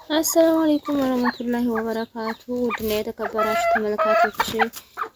አሰላሙ አለይኩም ወረህመቱላሂ ወበረካቱ። ውድና የተከበራችሁ ተመልካቾች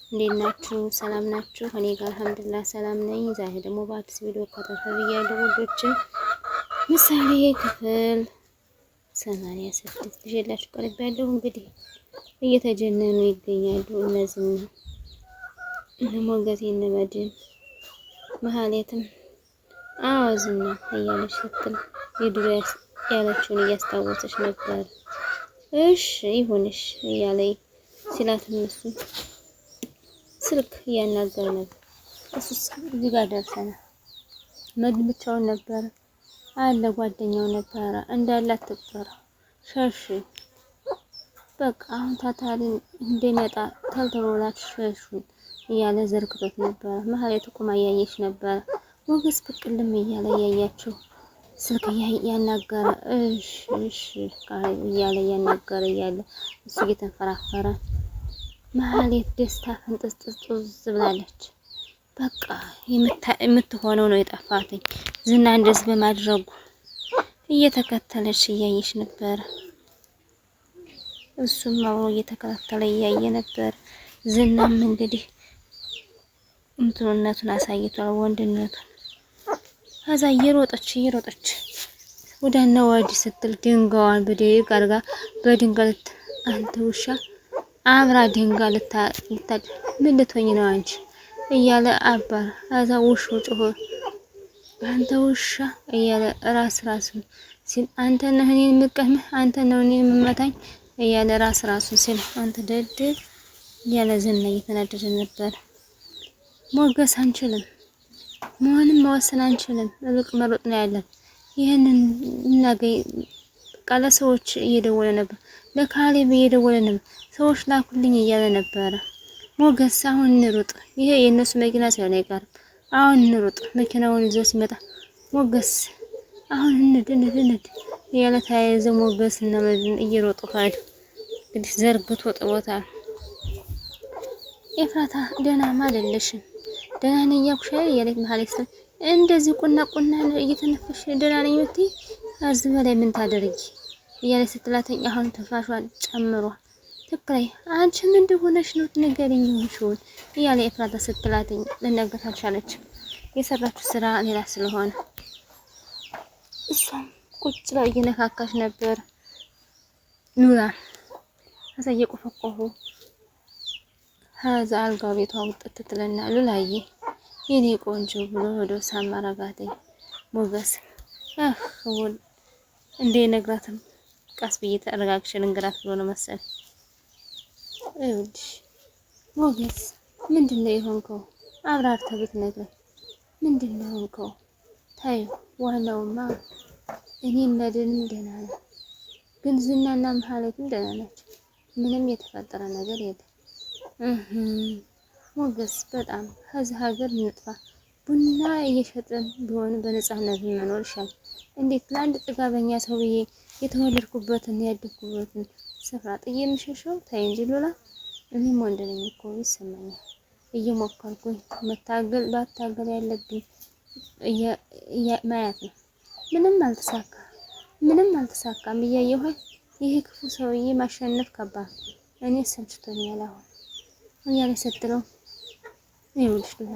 እንዴት ናችሁ? ሰላም ናችሁ? እኔ ጋር አልሐምዱሊላህ ሰላም ነኝ። ዛሬ ደግሞ በአዲስ ቪዲዮ ከተፈብያለሁ ውዶች። ምሳሌ ክፍል 86 ይዤላችሁ ቀርቤያለሁ። እንግዲህ እየተጀነኑ ይገኛሉ እነዚህና እነ ሞገሴ እነ መድን መሀሌትም አዋዝና እያለች ስትል የድሮ ያለችውን እያስታወሰች ነበር። እሺ ይሁንሽ እያለ ሲላት እነሱ ስልክ እያናገረ ነበር። እሱስ እዚህ ጋር ደርሰናል። መድን ብቻውን ነበር አለ ጓደኛው ነበረ እንዳለ አትቁጠራ ሸሽ በቃ አሁን ታታሪ እንደመጣ ተልተሎላት ሸሹ እያለ ዘርክቶት ነበር። መሀሌት ቁማ እያየች ነበር። ሞገስ ብቅልም እያለ እያያቸው ስልክ ያናገረ እሺ እያለ እያናገረ እያለ እሱ እየተንፈራፈረ መሀሌት ደስታ ፍንጥስጥስ ብላለች። በቃ የምትሆነው ነው የጠፋትኝ። ዝና እንደዚህ በማድረጉ እየተከተለች እያየች ነበር። እሱም አብሮ እየተከታተለ እያየ ነበር። ዝናም እንግዲህ እንትኑነቱን አሳይቷል፣ ወንድነቱን። ከዛ እየሮጠች ወዳና ወዲህ ስትል ድንጋዋን በደግ አድርጋ በድንጋይ አንተ ውሻ አብራ ድንጋይ ምን ልትሆኝ ነው አንቺ እያለ አባር። ከዛ ውሻው ጮኸ አንተ ውሻ እያለ ራሱን ሲል አንተ ነህ እኔን የምቀምህ አንተ ነው እኔን የምመታኝ እያለ ራሱን ሲል አንተ ደደብ እያለ ዝና እየተናደደ ነበር። ሞገስ አንችልም መሆንም መወሰን አንችልም፣ እልቅ መሮጥ ነው ያለን። ይሄንን እናገኝ ቃለ ሰዎች እየደወለ ነበር፣ ለካሌብ እየደወለ ነበር፣ ሰዎች ላኩልኝ እያለ ነበረ። ሞገስ አሁን እንሩጥ፣ ይሄ የነሱ መኪና ሳይሆን አይቀርም፣ አሁን እንሩጥ። መኪናውን ይዞ ሲመጣ ሞገስ አሁን እንድ እያለ ተያይዘው ሞገስ እና መድን እየሮጡ ሄዱ። እንግዲህ ዘርግቶ ጥቦታል። ኤፍራታ ደህና አይደለሽም ደህና ነኝ እያልኩሽ እያለች መሀሌት እንደዚህ ቁና እየተነፈሽ ደህና ነኝ የምትይ ከዚህ በላይ ምን ታደርጊ እያለች ስትላተኝ አሁን ትንፋሿን ጨምሯል። ትክክለኛ አንቺ ምን እንደሆነሽ ነው ንገሪኝ ይሆንሽውን እያለ ኤፍራታ ስትላተኝ ልነግራት አልቻለችም። የሰራችው ስራ ሌላ ስለሆነ እሷም ቁጭ ላይ እየነካካሽ ነበር። ኑራ ከዛ እየቆፈቆፉ ከዛ አልጋ ቤቷ ውጥት ትልና ሉላዬ የኔ ቆንጆ ብሎ ወደ ሳማራጋቴ ሞገስ ወል እንደ ነግራትም ቀስ ብዬ ተረጋግሽ ልንገራት ብሎ ነው መሰል። እውልሽ ሞገስ ምንድነው የሆንከው? አብራርተህ ብትነግረኝ ምንድነው የሆንከው? ታዩ ዋናውማ እኔም መድንም ደህና ነኝ፣ ግን ዝናና መሀሌትም ደህና ናቸው። ምንም የተፈጠረ ነገር የለም። ሞገስ በጣም ከዚህ ሀገር እንጥፋ፣ ቡና እየሸጥን ቢሆን በነፃነት መኖር ይሻላል። እንዴት ለአንድ ጥጋበኛ ሰውዬ የተወለድኩበትን ያደግኩበትን ስፍራ ጥዬ የምሸሸው? ታይ እንጂ ሉላ፣ እኔም ወንድ ነኝ እኮ ይሰማኛል። እየሞከርኩኝ ባታገል ያለብኝ ማየት ነው። ምንም አልተሳካም እያየሁ ይሄ ክፉ ሰውዬ ማሸነፍ ከባድ፣ እኔ ሰልችቶኛል አሁን እያለ ስትለው ይኸውልሽ ሉላ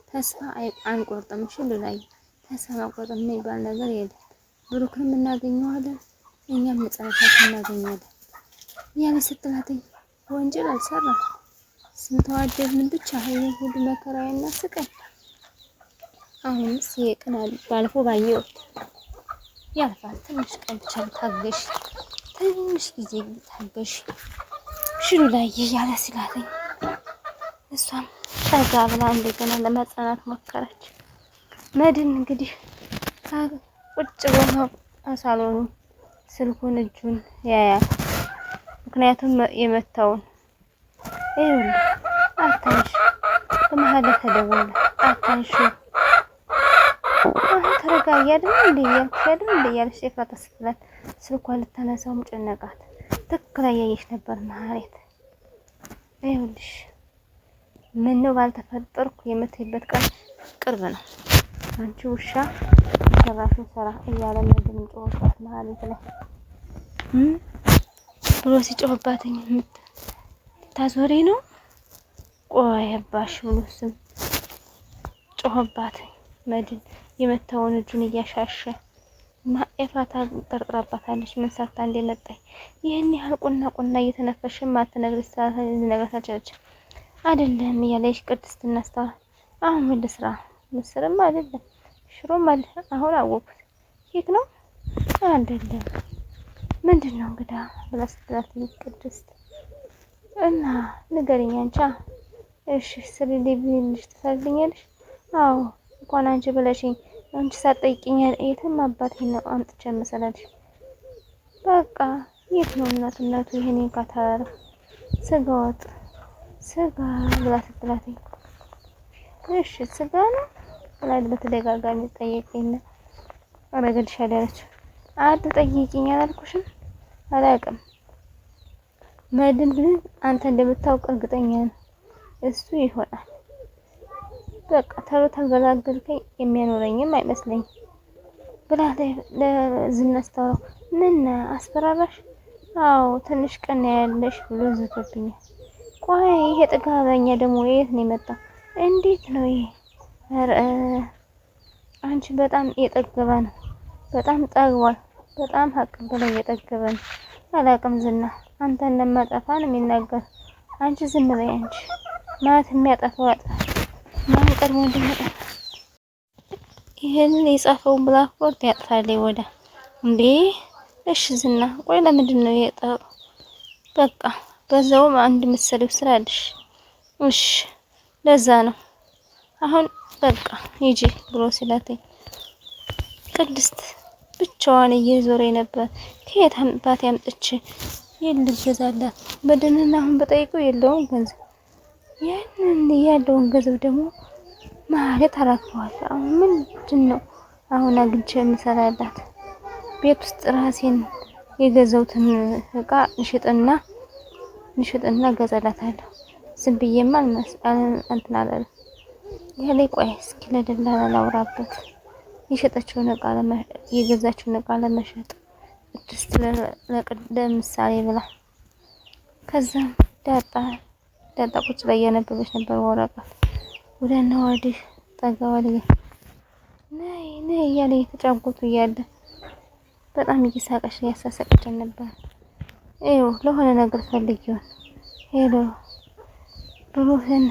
ተስፋ አንቆርጥም። እሺ ሉላዬ ተስፋ ማቆርጥም የሚባል ነገር የለም። ብሩክንም እናገኘዋለን፣ እኛም ነፃነታችንን እናገኛለን እያለ ስትላተኝ ወንጀል አልሰራም ስንተዋደድን ብቻ ይሄ ሁሉ መከራዬና ስቃይ አሁንስ የቀን ባልፎ ባየው ያልፋል። ትንሽ ቀን ብቻ ታገሽ፣ ትንሽ ጊዜ ታገሽ ሽሉ ላይ እያለ ሲላተኝ እሷም ጠጋ ብላ እንደገና ለማጽናናት ሞከረች። መድን እንግዲህ ቁጭ ብሎ ሳሎኑ ስልኩን እጁን ያያል። ምክንያቱም የመታውን ይኸውልህ አታንሽ በመሀል ተደወለ አታንሽ ተረጋጊ አይደል እንዴ ያልኩሽ አይደል እንዴ ያለች ኤፍራታ ስትላት ስልኳን ልታነሳውም ጨነቃት። ትክክል እያየች ነበር መሀሌት። ይኸውልሽ ምነው ባልተፈጠርኩ የምትይበት ቀን ቅርብ ነው። አንቺ ውሻ የሰራሽው ስራ እያለ መድን ጮህባት ማለት ነው ብሎ ሲጮህባትኝ ታዞሪ ነው ቆይ አባሽ ብሎ ስም ጮህባት መድን የመታውን እጁን እያሻሸ ኤፍራታ ጠርጥራባታለች። ምን ሰርታ እንደመጣች ይሄን ያህል ቁና እየተነፈሽ ማትነግሪስ ነገርታለች አይደለም እያለች ቅድስት እናስታ አሁን ምን ልስራ ምስርም አይደለም ሽሮም አለ አሁን አወኩት ኬክ ነው አይደለም ምንድነው እንግዳ ብላ ስትላት ቅድስት እና ንገሪኝ አንቺ እሺ ስለሊብልሽ ትፈልጊኛለሽ አዎ እንኳን አንቺ ብለሽኝ አንቺ ሳትጠይቂኝ የትም አባቴ ነው አምጥቼ መሰለሽ በቃ የት ነው እናቱ ይሄንን ካታረ ስጋ ወጥ ስጋ ብላ ስትላት እሺ ስጋ ነው ላይ በተደጋጋሚ ጠየቀኝና አረጋግጥሻለሁ አለች አትጠይቂኝ አላልኩሽም አላውቅም መድን ግን አንተ እንደምታውቅ እርግጠኛ ነኝ እሱ ይሆናል በቃ ተገላገልከኝ የሚያኖረኝም አይመስለኝ ብላ ለዝናስታው ምን አስፈራራሽ አዎ ትንሽ ቀን ያለሽ ብሎ ዘቶብኛል ቆይ ይሄ ጥጋበኛ ደግሞ የት ነው የመጣው እንዴት ነው ይሄ አንቺ በጣም የጠገበ ነው በጣም ጠግቧል በጣም ሀቅ በላይ የጠገበ ነው አላውቅም ዝና አንተ እንደማጠፋ ነው የሚናገር አንቺ ዝም በይ አንቺ ማለት የሚያጠፋው ያጥፋል ማን ቀድሞ እንደመጣ ይሄንን የጻፈው ብላክቦርድ ያጥፋል ወዳ እንዴ እሺ ዝና ቆይ ለምንድን ነው የጣው በቃ በዛውም አንድ መሰለው ስራልሽ እሺ ለዛ ነው አሁን በቃ ሂጂ ብሎ ሲላተኝ ቅድስት ብቻዋን እየዞረ ነበር ከየት አምጣት ያምጥች ይልገዛላት በደንና አሁን በጠይቀው የለውም ገንዘብ ያንን ያለውን ገንዘብ ደግሞ ማለት አራክቷል አሁን ምንድነው አሁን አግኝቼ የምሰራላት ቤት ውስጥ ራሴን የገዛውትን እቃ ንሽጥና ገዛላታለሁ ዝም ብዬማ እንትን አላለም ያለ ቆይ እስኪ ለደላላ ላውራበት የሸጠችውን እቃ የገዛችውን እቃ ለመሸጥ ቅድስት ለምሳሌ ብላ ከዛም ዳጣ ቁጭ ላይ ያነበበች ነበር ወረቀት ወደና ወዲህ ጠጋዋል ነይ እያለ የተጫወቱ እያለ በጣም እየሳቀች ያሳሰቀችን ነበር ይኸው ለሆነ ነገር ፈልጊው ሄሎ ብሩህን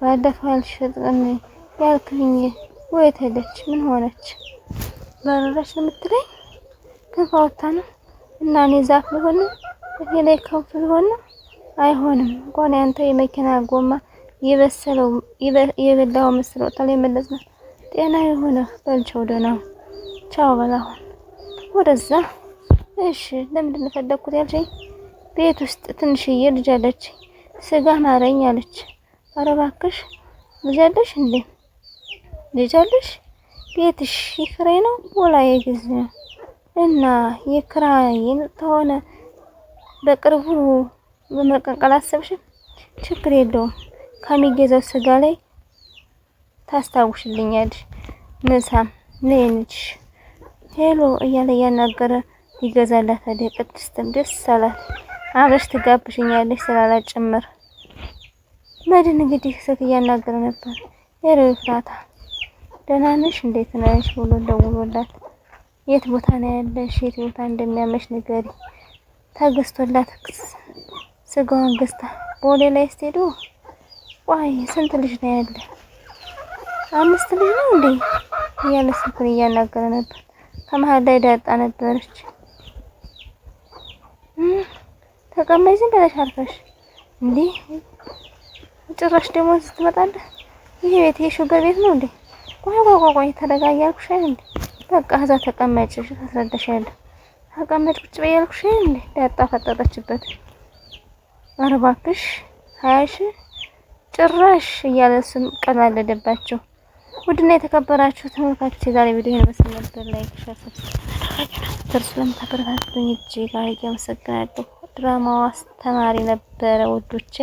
ባለፈው አልሸጥም ያልክኝ ወይት ሄደች ምን ሆነች በረራሽ የምትለኝ ከፋውታ ነው እና እኔ ዛፍ ልሆን እኔ ላይ ከፍ ልሆን አይሆንም እንኳን ያንተ የመኪና ጎማ የበላው መስሎ ታላይ መለስና ጤና የሆነ በልቸው ደና ቻው በላሁን ወደዛ እሺ ለምንድን ነው ፈደኩት ያልሽኝ ቤት ውስጥ ትንሽዬ ልጅ አለች ስጋ ማረኝ አለች ኧረ እባክሽ ልጅ አለሽ እንዴ ልጅ አለሽ ቤትሽ ይክራይ ነው ወላ የግዝ ነው እና የክራይን ተሆነ በቅርቡ በመቀንቀል አሰብሽ ችግር የለውም ከሚገዛው ስጋ ላይ ታስታውሽልኛለሽ ምሳም ነኝሽ ሄሎ እያለ ያናገረ ይገዛላት አይደል ቅድስትም ደስ አላት አብረሽ ትጋብሽኛለሽ ስላላት ጭምር መድን እንግዲህ ስልክ እያናገረ ነበር ኤፍራታ ደህና ነሽ እንዴት ነሽ ብሎ ደውሎላት የት ቦታ ነው ያለሽ የት ቦታ እንደሚያመሽ ንገሪ ታገስቶላት ስጋዋን ገዝታ ቦሌ ላይ ስትሄዱ ዋይ ስንት ልጅ ነው ያለ 5 ልጅ ነው እንዴ እያለ ስልኩን እያናገረ ነበር ከመሃል ላይ ዳጣ ነበረች ተቀመጪ ብለሽ አርፈሽ እንዴ ጭራሽ ደግሞ ስትመጣለህ ይሄ ቤት የሹገር ቤት ነው እንዴ ቆይ ተረጋጊያልኩሽ እንዴ በቃ እዛ ተቀመጭ አስረዳሻለሁ ተቀመጭ ቁጭ በያልኩሽ እንዴ ዳጣ ፈጠጠችበት ኧረ እባክሽ ሃያሽ ጭራሽ እያለ ስም ቀላለደባቸው ውድና የተከበራችሁ ተመልካቾች የዛሬ ቪዲዮ ይመስል ነበር ላይክ ሼር ሰብስክራይብ ስለምታበረታቱኝ እጅግ አመሰግናለሁ ድራማው አስተማሪ ነበረ ውዶቼ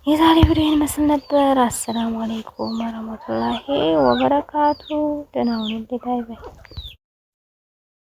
የዛሬ ቪዲዮ ይመስል ነበር። አሰላሙ አለይኩም ወራህመቱላሂ ወበረካቱ። ደህና ሁኑ። ባይ ባይ።